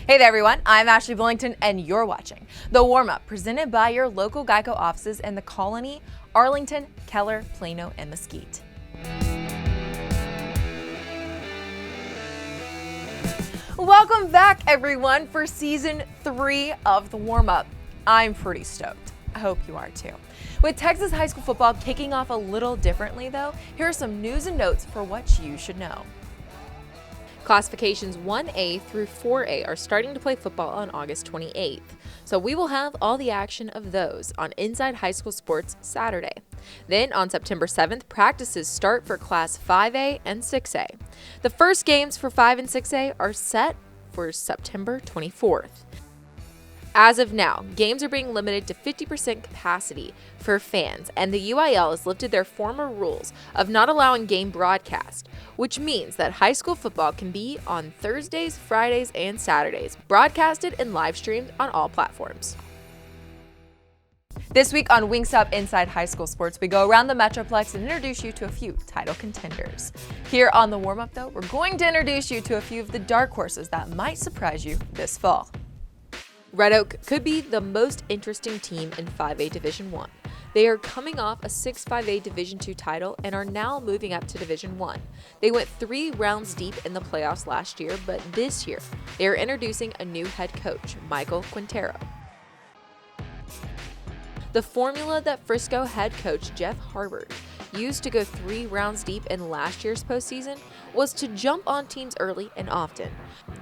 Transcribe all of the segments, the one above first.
Hey there everyone, I'm Ashley Billington and you're watching The Warmup, presented by your local Geico offices in the Colony, Arlington, Keller, Plano, and Mesquite. Welcome back everyone for season 3 of The Warmup. I'm pretty stoked. I hope you are too. With Texas high school football kicking off a little differently though, here are some news and notes for what you should know. Classifications 1A through 4A are starting to play football on August 28th, so we will have all the action of those on Inside High School Sports Saturday. Then on September 7th, practices start for Class 5A and 6A. The first games for 5 and 6A are set for September 24th. As of now, games are being limited to 50% capacity for fans, and the UIL has lifted their former rules of not allowing game broadcast, which means that high school football can be on Thursdays, Fridays, and Saturdays, broadcasted and live streamed on all platforms. This week on Wingstop Inside High School Sports, we go around the Metroplex and introduce you to a few title contenders. Here on the warm-up, though, we're going to introduce you to a few of the dark horses that might surprise you this fall. Red Oak could be the most interesting team in 5A Division I. They are coming off a 6-5A Division II title and are now moving up to Division I. They went 3 rounds deep in the playoffs last year, but this year they are introducing a new head coach, Michael Quintero. The formula that Frisco head coach Jeff Harbert used to go 3 rounds deep in last year's postseason was to jump on teams early and often.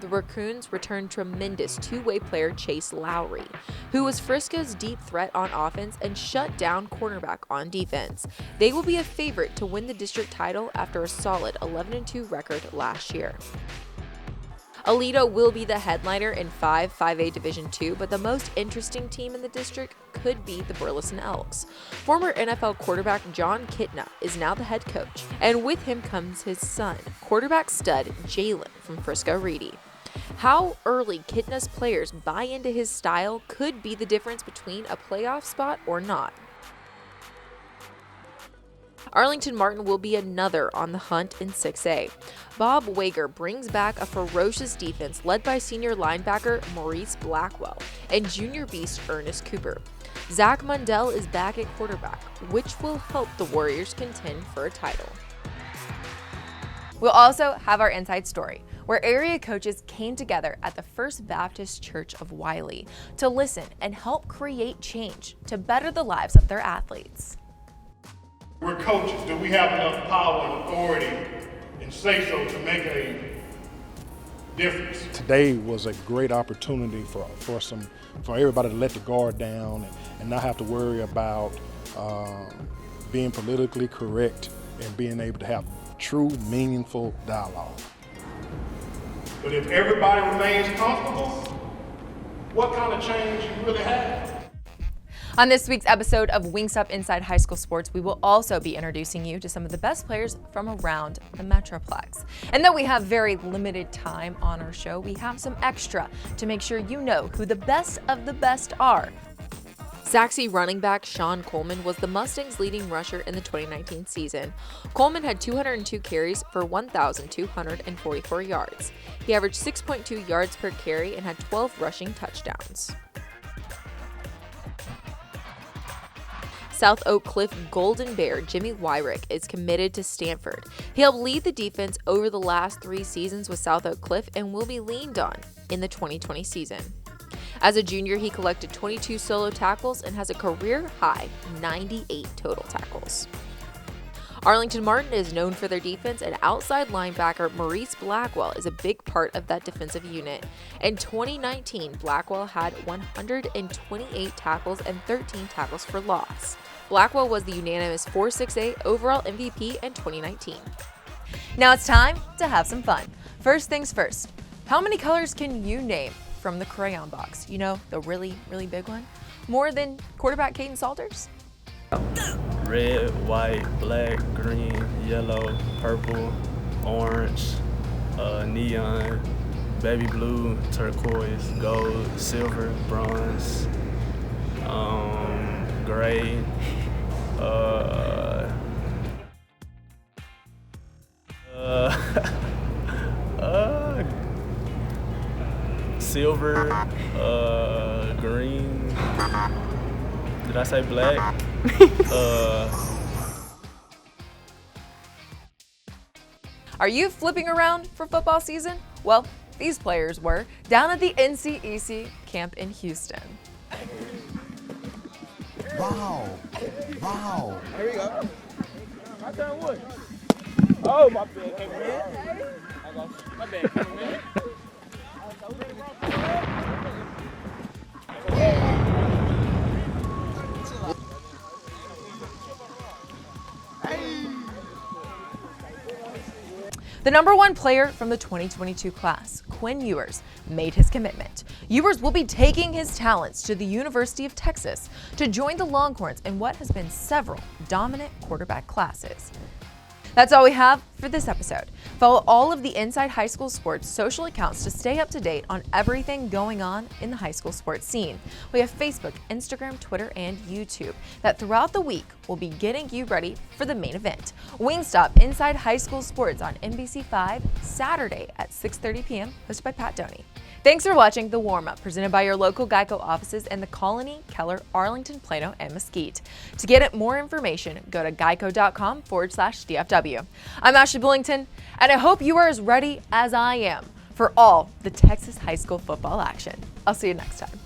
The Raccoons returned tremendous two-way player Chase Lowry, who was Frisco's deep threat on offense and shut down cornerback on defense. They will be a favorite to win the district title after a solid 11-2 record last year. Alito will be the headliner in 5A Division II, but the most interesting team in the district could be the Burleson Elks. Former NFL quarterback John Kitna is now the head coach, and with him comes his son, quarterback stud Jalen from Frisco Reedy. How early Kitna's players buy into his style could be the difference between a playoff spot or not. Arlington Martin will be another on the hunt in 6A. Bob Wager brings back a ferocious defense led by senior linebacker Maurice Blackwell and junior beast Ernest Cooper. Zach Mundell is back at quarterback, which will help the Warriors contend for a title. We'll also have our inside story, where area coaches came together at the First Baptist Church of Wiley to listen and help create change to better the lives of their athletes. We're coaches. Do we have enough power and authority and say-so to make a difference? Today was a great opportunity for everybody to let the guard down and not have to worry about being politically correct and being able to have true, meaningful dialogue. But if everybody remains comfortable, what kind of change you really have? On this week's episode of Wingstop Inside High School Sports, we will also be introducing you to some of the best players from around the Metroplex. And though we have very limited time on our show, we have some extra to make sure you know who the best of the best are. Zaxby running back Sean Coleman was the Mustangs' leading rusher in the 2019 season. Coleman had 202 carries for 1,244 yards. He averaged 6.2 yards per carry and had 12 rushing touchdowns. South Oak Cliff Golden Bear Jimmy Wyrick is committed to Stanford. He helped lead the defense over the last 3 seasons with South Oak Cliff and will be leaned on in the 2020 season. As a junior, he collected 22 solo tackles and has a career-high 98 total tackles. Arlington Martin is known for their defense, and outside linebacker Maurice Blackwell is a big part of that defensive unit. In 2019, Blackwell had 128 tackles and 13 tackles for loss. Blackwell was the unanimous 4-6A overall MVP in 2019. Now it's time to have some fun. First things first, how many colors can you name from the crayon box? You know, the really, really big one? More than quarterback Caden Salters? Red, white, black, green, yellow, purple, orange, neon, baby blue, turquoise, gold, silver, bronze, gray, silver, green. Did I say black? Are you flipping around for football season? Well, these players were down at the NCEC camp in Houston. Wow. Wow. Here we go. My turn what? Oh, my bad, cameraman. My bad, cameraman. The number one player from the 2022 class, Quinn Ewers, made his commitment. Ewers will be taking his talents to the University of Texas to join the Longhorns in what has been several dominant quarterback classes. That's all we have for this episode. Follow all of the Inside High School Sports social accounts to stay up to date on everything going on in the high school sports scene. We have Facebook, Instagram, Twitter, and YouTube that throughout the week will be getting you ready for the main event. Wingstop Inside High School Sports on NBC5 Saturday at 6:30 p.m. hosted by Pat Doney. Thanks for watching The Warm-Up, presented by your local Geico offices in the Colony, Keller, Arlington, Plano, and Mesquite. To get more information, go to geico.com/DFW. I'm Ashley Billington, and I hope you are as ready as I am for all the Texas high school football action. I'll see you next time.